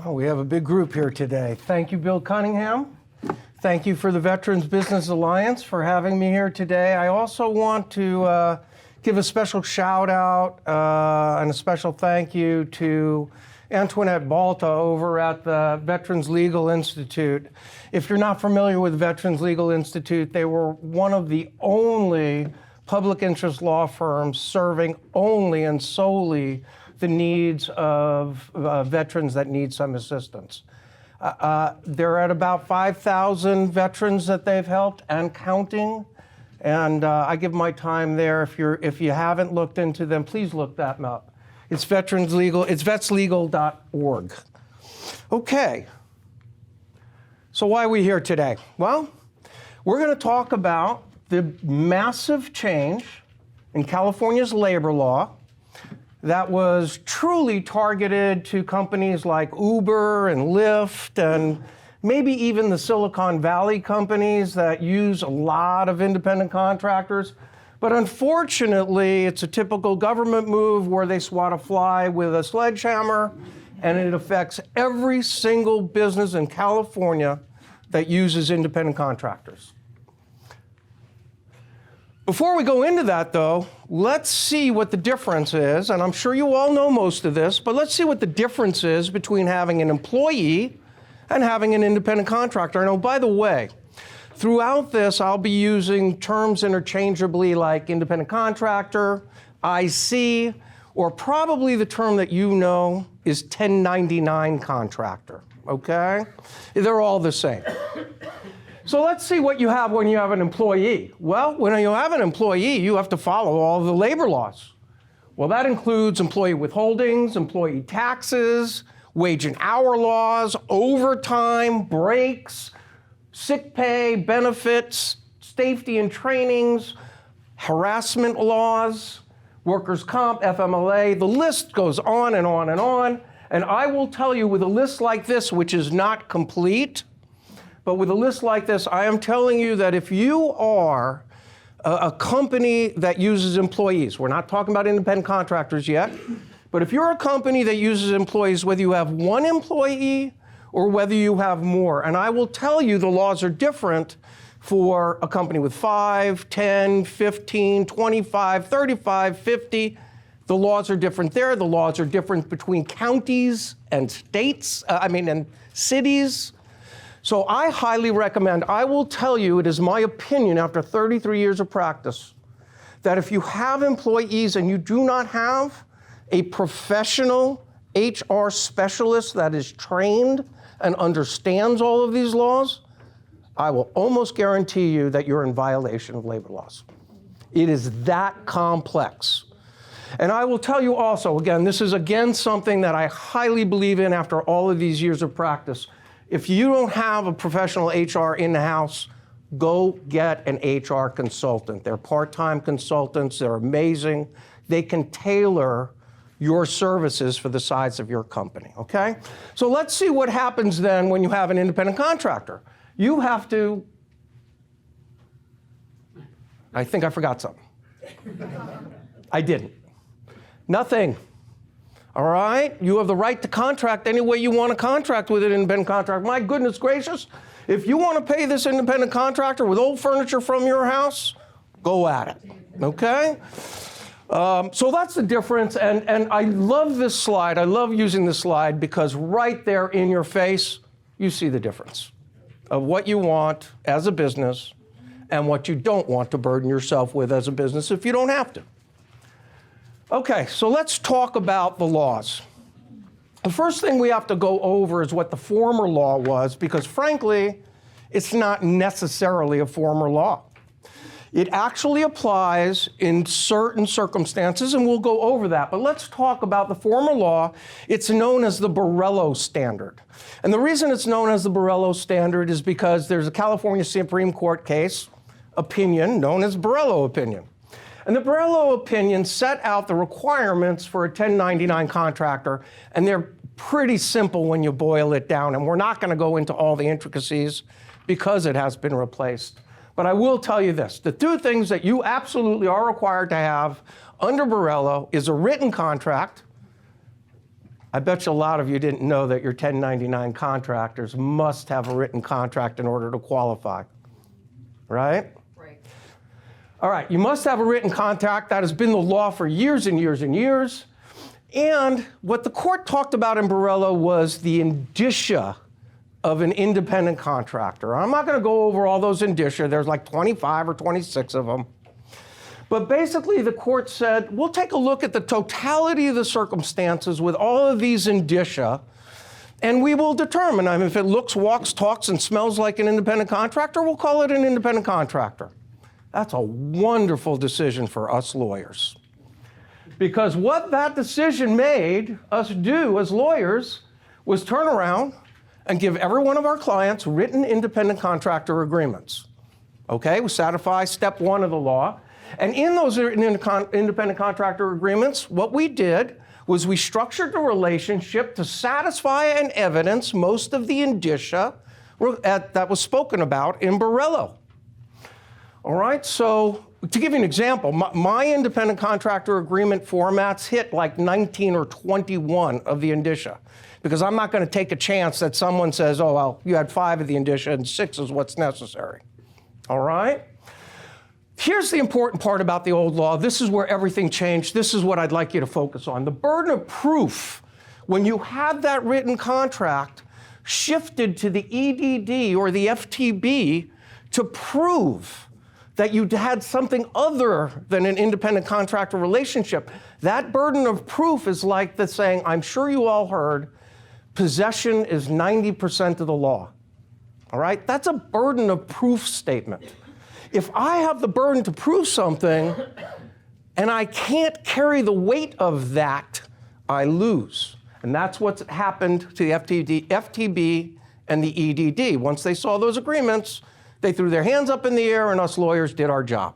Well, we have a big group here today. Thank you, Bill Cunningham. Thank you for the Veterans Business Alliance for having me here today. I also want to give a special shout out and a special thank you to Antoinette Balta over at the Veterans Legal Institute. If you're not familiar with Veterans Legal Institute, they were one of the only public interest law firms serving only and solely the needs of veterans that need some assistance. They're at about 5,000 veterans that they've helped and counting. And I give my time there. If you haven't looked into them, please look that up. It's Veterans Legal, it's vetslegal.org. Okay, so why are we here today? Well, we're going to talk about the massive change in California's labor law that was truly targeted to companies like Uber and Lyft and maybe even the Silicon Valley companies that use a lot of independent contractors. But unfortunately, it's a typical government move where they swat a fly with a sledgehammer, and it affects every single business in California that uses independent contractors. Before we go into that, though, let's see what the difference is, and I'm sure you all know most of this, but let's see what the difference is between having an employee and having an independent contractor. And oh, by the way, throughout this, I'll be using terms interchangeably like independent contractor, IC, or probably the term that you know is 1099 contractor, okay? They're all the same. So let's see what you have when you have an employee. Well, when you have an employee, you have to follow all of the labor laws. Well, that includes employee withholdings, employee taxes, wage and hour laws, overtime, breaks, sick pay, benefits, safety and trainings, harassment laws, workers' comp, FMLA. The list goes on and on and on. And I will tell you, with a list like this, which is not complete, but with a list like this, I am telling you that if you are a company that uses employees, we're not talking about independent contractors yet, but if you're a company that uses employees, whether you have one employee or whether you have more, and I will tell you the laws are different for a company with 5, 10, 15, 25, 35, 50. The laws are different there. The laws are different between counties and states, and cities. So I highly recommend, I will tell you, it is my opinion after 33 years of practice, that if you have employees and you do not have a professional HR specialist that is trained and understands all of these laws, I will almost guarantee you that you're in violation of labor laws. It is that complex. And I will tell you also, again, this is again something that I highly believe in after all of these years of practice. If you don't have a professional HR in the house, go get an HR consultant. They're part-time consultants, they're amazing. They can tailor your services for the size of your company, okay? So let's see what happens then when you have an independent contractor. You have to, I think I forgot something. I didn't. Nothing. All right? You have the right to contract any way you want to contract with an independent contractor. My goodness gracious, if you want to pay this independent contractor with old furniture from your house, go at it, okay? So that's the difference, and I love this slide. I love using this slide because right there in your face, you see the difference of what you want as a business and what you don't want to burden yourself with as a business if you don't have to. Okay, so let's talk about the laws. The first thing we have to go over is what the former law was, because frankly, it's not necessarily a former law. It actually applies in certain circumstances, and we'll go over that. But let's talk about the former law. It's known as the Burello Standard. And the reason it's known as the Burello Standard is because there's a California Supreme Court case, opinion, known as Burello opinion. And the Burello opinion set out the requirements for a 1099 contractor, and they're pretty simple when you boil it down. And we're not going to go into all the intricacies because it has been replaced. But I will tell you this, the two things that you absolutely are required to have under Burello is a written contract I bet you a lot of you didn't know that your 1099 contractors must have a written contract in order to qualify, right? Right. All right, you must have a written contract. That has been the law for years and years and years. And what the court talked about in Burello was the indicia of an independent contractor. I'm not going to go over all those indicia. There's like 25 or 26 of them. But basically, the court said, we'll take a look at the totality of the circumstances with all of these indicia, and we will determine, I mean, if it looks, walks, talks, and smells like an independent contractor, we'll call it an independent contractor. That's a wonderful decision for us lawyers. Because what that decision made us do as lawyers was turn around and give every one of our clients written independent contractor agreements. Okay, we satisfy step one of the law. And in those independent contractor agreements, what we did was we structured the relationship to satisfy and evidence most of the indicia that was spoken about in Burello. All right, so to give you an example, my independent contractor agreement formats hit like 19 or 21 of the indicia, because I'm not going to take a chance that someone says, oh, well, you had 5 of the indicia and 6 is what's necessary. All right? Here's the important part about the old law. This is where everything changed. This is what I'd like you to focus on. The burden of proof, when you had that written contract, shifted to the EDD or the FTB to prove that you had something other than an independent contractor relationship. That burden of proof is like the saying, I'm sure you all heard, possession is 90% of the law. All right? That's a burden of proof statement. If I have the burden to prove something and I can't carry the weight of that, I lose. And that's what's happened to the FTB and the EDD. Once they saw those agreements, they threw their hands up in the air and us lawyers did our job.